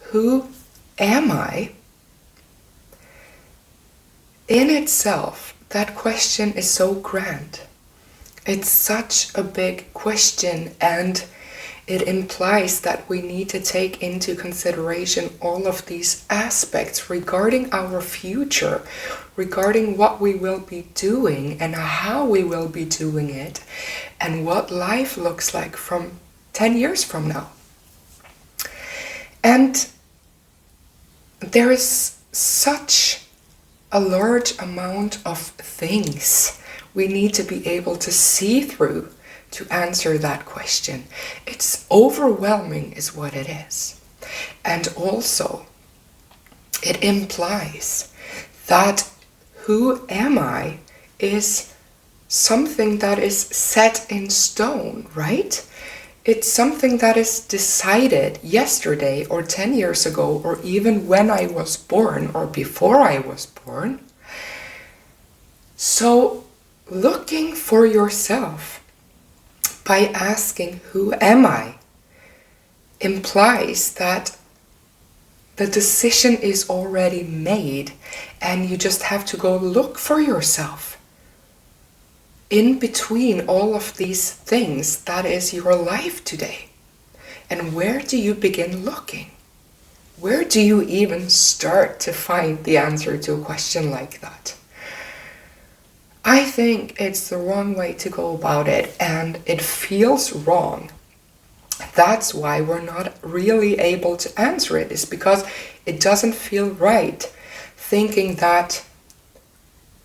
who am I? In itself, that question is so grand. It's such a big question, and it implies that we need to take into consideration all of these aspects regarding our future, regarding what we will be doing and how we will be doing it, and what life looks like from 10 years from now. And there is such a large amount of things we need to be able to see through to answer that question. It's overwhelming is what it is. And also, it implies that who am I is something that is set in stone, right? It's something that is decided yesterday or 10 years ago, or even when I was born or before I was born. So looking for yourself by asking who am I implies that the decision is already made and you just have to go look for yourself. In between all of these things, that is your life today. And where do you begin looking? Where do you even start to find the answer to a question like that? I think it's the wrong way to go about it, and it feels wrong. That's why we're not really able to answer it, is because it doesn't feel right, thinking that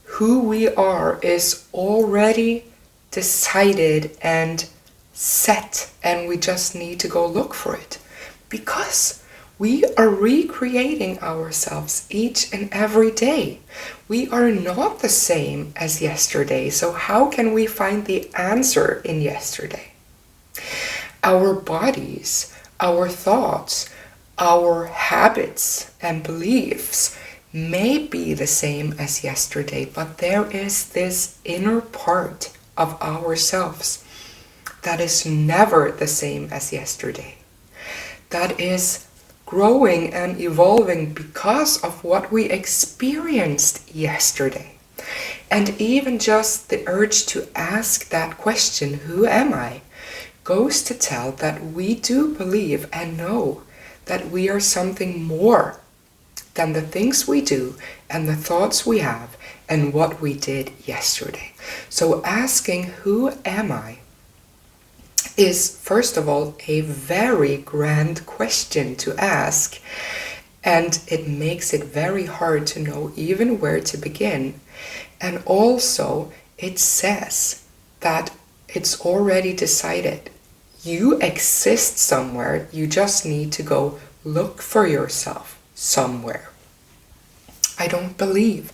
who we are is already decided and set, and we just need to go look for it. Because we are recreating ourselves each and every day. We are not the same as yesterday, so how can we find the answer in yesterday? Our bodies, our thoughts, our habits and beliefs may be the same as yesterday, but there is this inner part of ourselves that is never the same as yesterday. That is growing and evolving because of what we experienced yesterday. And even just the urge to ask that question, who am I, goes to tell that we do believe and know that we are something more than the things we do and the thoughts we have and what we did yesterday. So asking who am I is, first of all, a very grand question to ask, and it makes it very hard to know even where to begin. And also it says that it's already decided. You exist somewhere, you just need to go look for yourself somewhere. I don't believe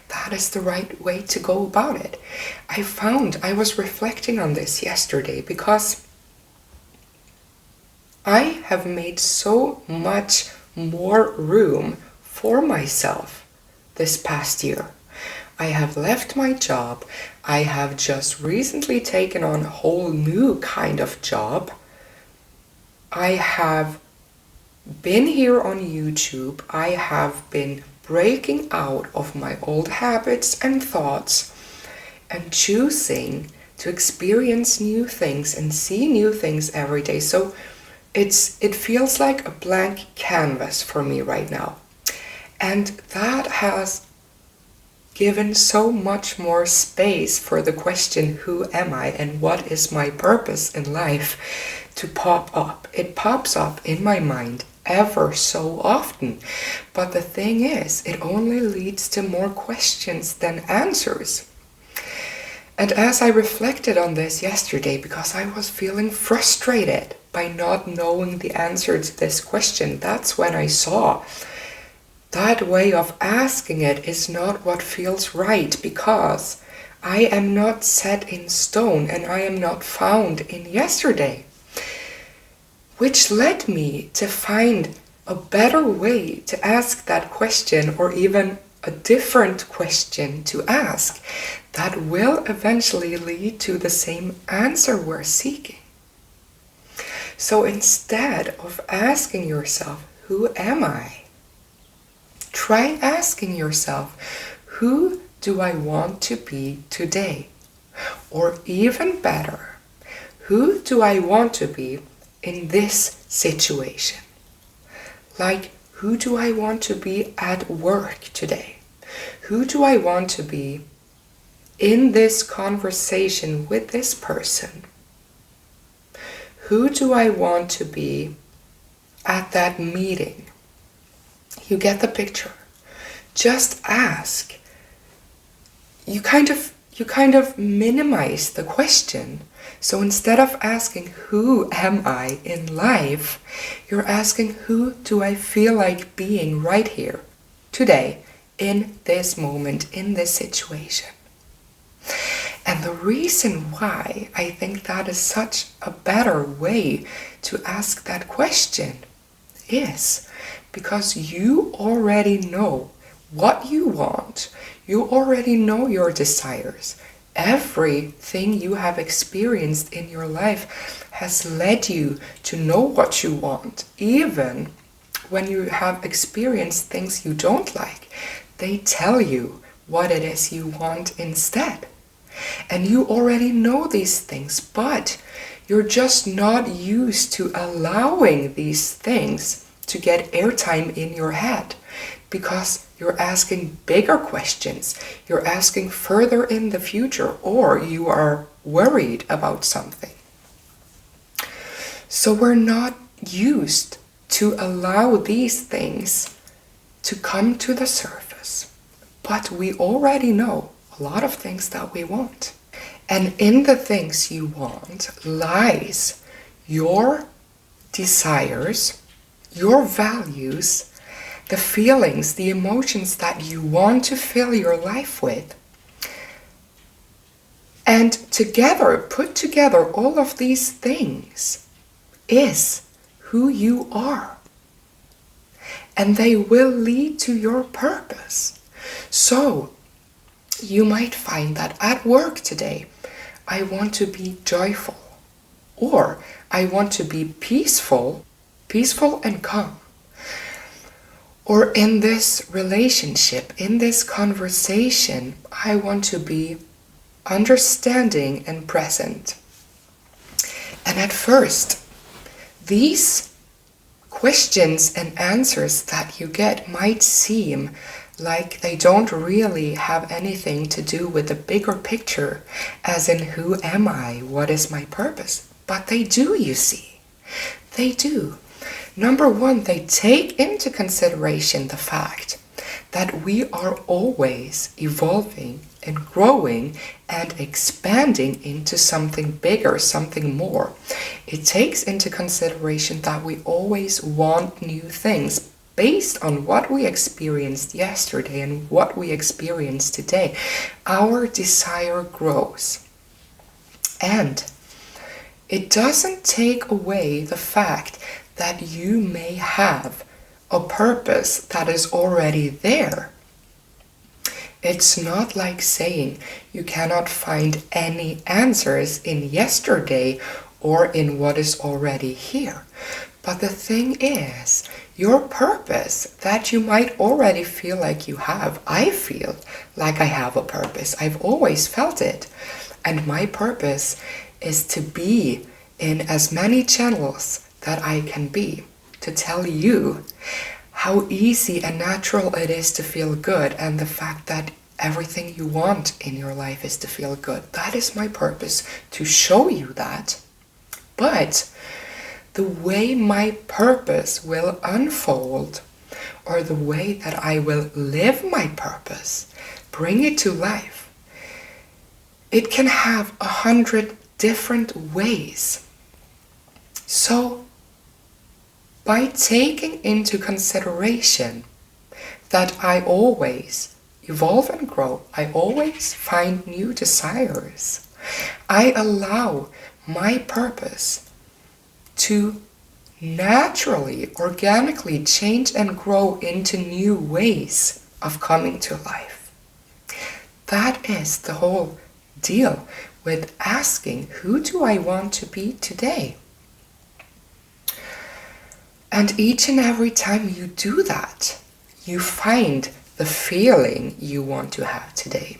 that is the right way to go about it. I was reflecting on this yesterday because I have made so much more room for myself this past year. I have left my job. I have just recently taken on a whole new kind of job. I have been here on YouTube. I have been breaking out of my old habits and thoughts and choosing to experience new things and see new things every day. So it feels like a blank canvas for me right now. And that has given so much more space for the question, who am I and what is my purpose in life, to pop up. It pops up in my mind ever so often. But the thing is, it only leads to more questions than answers. And as I reflected on this yesterday, because I was feeling frustrated by not knowing the answer to this question, that's when I saw that way of asking it is not what feels right, because I am not set in stone and I am not found in yesterday. Which led me to find a better way to ask that question, or even a different question to ask that will eventually lead to the same answer we're seeking. So instead of asking yourself, who am I? Try asking yourself, who do I want to be today? Or even better, who do I want to be in this situation? Like, who do I want to be at work today? Who do I want to be in this conversation with this person? Who do I want to be at that meeting? You get the picture. Just ask. You kind of minimize the question. So instead of asking, who am I in life, you're asking, who do I feel like being right here, today, in this moment, in this situation? And the reason why I think that is such a better way to ask that question is because you already know what you want. You already know your desires. Everything you have experienced in your life has led you to know what you want. Even when you have experienced things you don't like, they tell you what it is you want instead. And you already know these things, but you're just not used to allowing these things to get airtime in your head because you're asking bigger questions. You're asking further in the future, or you are worried about something. So we're not used to allow these things to come to the surface, but we already know a lot of things that we want. And in the things you want lies your desires, your values, the feelings, the emotions that you want to fill your life with. And together, put together all of these things is who you are. And they will lead to your purpose. So, you might find that at work today, I want to be joyful, or I want to be peaceful and calm. Or in this relationship, in this conversation, I want to be understanding and present. And at first, these questions and answers that you get might seem like they don't really have anything to do with the bigger picture, as in who am I, what is my purpose? But they do, you see. They do. Number one, they take into consideration the fact that we are always evolving and growing and expanding into something bigger, something more. It takes into consideration that we always want new things based on what we experienced yesterday and what we experience today. Our desire grows. And it doesn't take away the fact that you may have a purpose that is already there. It's not like saying you cannot find any answers in yesterday or in what is already here. But the thing is, your purpose that you might already feel like you have, I feel like I have a purpose. I've always felt it. And my purpose is to be in as many channels that I can be, to tell you how easy and natural it is to feel good, and the fact that everything you want in your life is to feel good. That is my purpose, to show you that. But the way my purpose will unfold, or the way that I will live my purpose, bring it to life, it can have 100 different ways. So, by taking into consideration that I always evolve and grow, I always find new desires, I allow my purpose to naturally, organically change and grow into new ways of coming to life. That is the whole deal with asking, who do I want to be today? And each and every time you do that, you find the feeling you want to have today.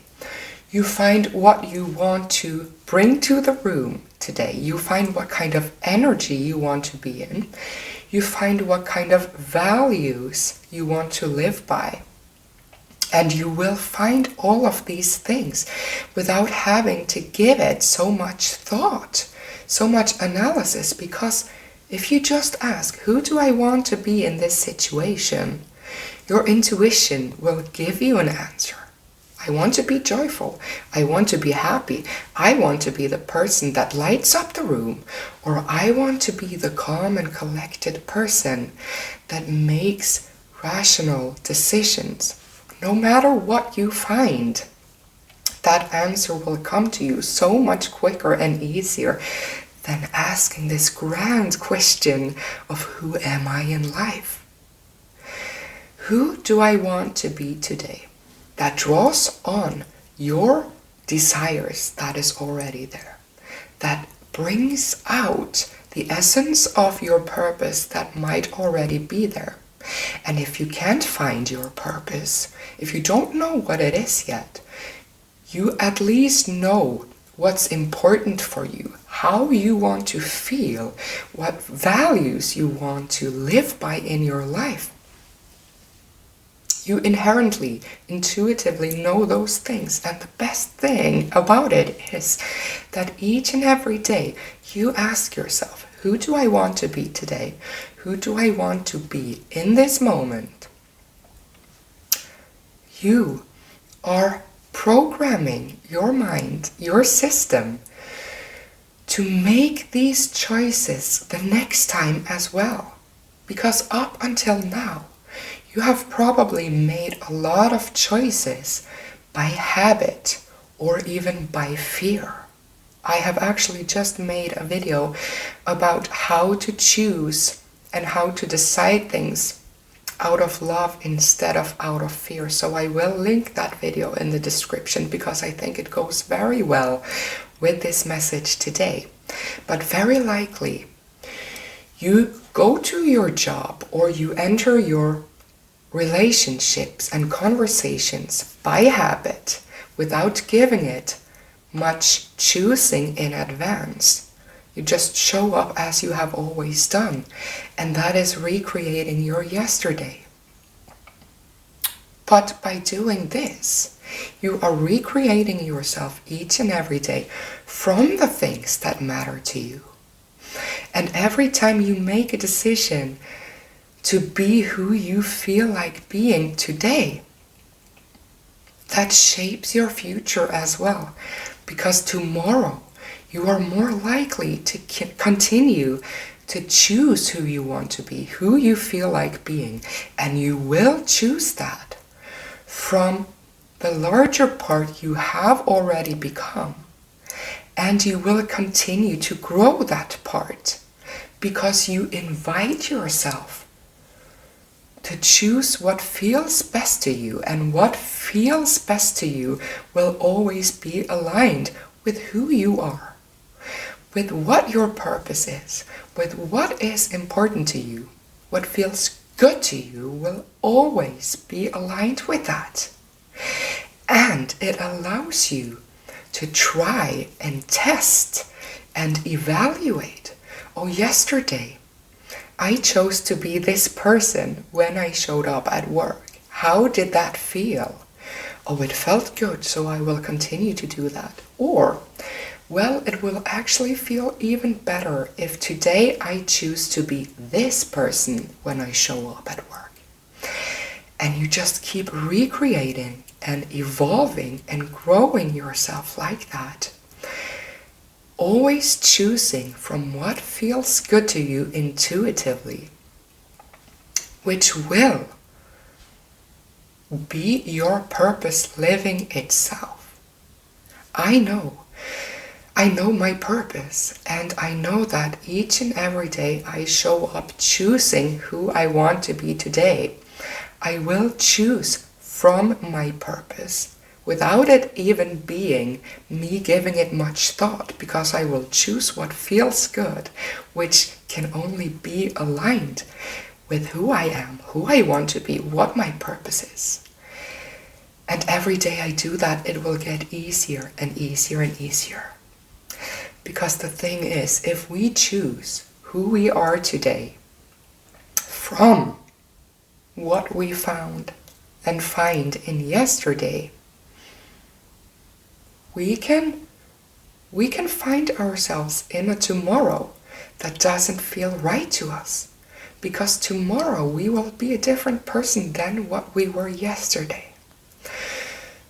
You find what you want to bring to the room today. You find what kind of energy you want to be in. You find what kind of values you want to live by. And you will find all of these things without having to give it so much thought, so much analysis, because if you just ask, who do I want to be in this situation? Your intuition will give you an answer. I want to be joyful. I want to be happy. I want to be the person that lights up the room. Or I want to be the calm and collected person that makes rational decisions. No matter what you find, that answer will come to you so much quicker and easier than asking this grand question of who am I in life? Who do I want to be today? That draws on your desires that is already there. That brings out the essence of your purpose that might already be there. And if you can't find your purpose, if you don't know what it is yet, you at least know what's important for you, how you want to feel, what values you want to live by in your life. You inherently, intuitively know those things. And the best thing about it is that each and every day you ask yourself, who do I want to be today? Who do I want to be in this moment? You are programming your mind, your system, to make these choices the next time as well. Because up until now, you have probably made a lot of choices by habit or even by fear. I have actually just made a video about how to choose and how to decide things out of love instead of out of fear. So I will link that video in the description because I think it goes very well with this message today. But very likely, you go to your job or you enter your relationships and conversations by habit without giving it much choosing in advance. You just show up as you have always done, and that is recreating your yesterday. But by doing this, you are recreating yourself each and every day from the things that matter to you. And every time you make a decision to be who you feel like being today, that shapes your future as well. Because tomorrow, you are more likely to continue to choose who you want to be, who you feel like being. And you will choose that from the larger part you have already become. And you will continue to grow that part because you invite yourself to choose what feels best to you, and what feels best to you will always be aligned with who you are, with what your purpose is, with what is important to you. What feels good to you will always be aligned with that. And it allows you to try and test and evaluate. Oh, yesterday, I chose to be this person when I showed up at work. How did that feel? Oh, it felt good, so I will continue to do that. Or, well, it will actually feel even better if today I choose to be this person when I show up at work. And you just keep recreating and evolving and growing yourself like that. Always choosing from what feels good to you intuitively, which will be your purpose living itself. I know my purpose, and I know that each and every day I show up choosing who I want to be today. I will choose from my purpose, without it even being me giving it much thought, because I will choose what feels good, which can only be aligned with who I am, who I want to be, what my purpose is. And every day I do that, it will get easier and easier and easier. Because the thing is, if we choose who we are today from what we found and find in yesterday, we can find ourselves in a tomorrow that doesn't feel right to us. Because tomorrow we will be a different person than what we were yesterday.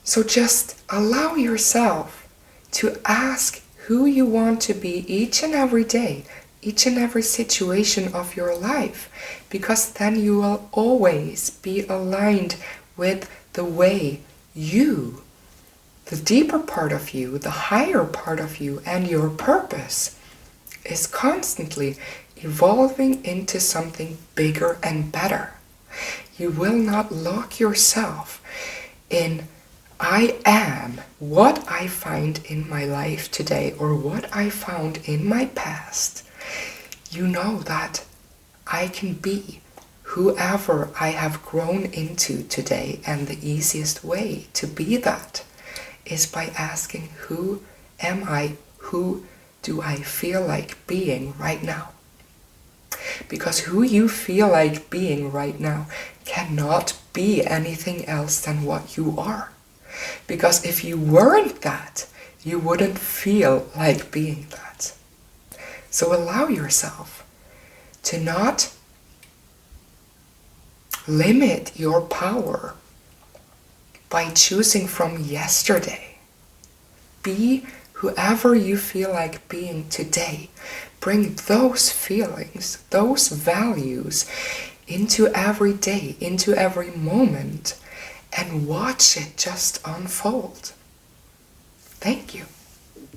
So just allow yourself to ask who you want to be each and every day, each and every situation of your life, because then you will always be aligned with the way you, the deeper part of you, the higher part of you, and your purpose is constantly evolving into something bigger and better. You will not lock yourself in, I am what I find in my life today or what I found in my past. You know that I can be whoever I have grown into today, and the easiest way to be that is by asking, who am I? Who do I feel like being right now? Because who you feel like being right now cannot be anything else than what you are. Because if you weren't that, you wouldn't feel like being that. So allow yourself to not limit your power by choosing from yesterday. Be whoever you feel like being today. Bring those feelings, those values into every day, into every moment, and watch it just unfold. Thank you.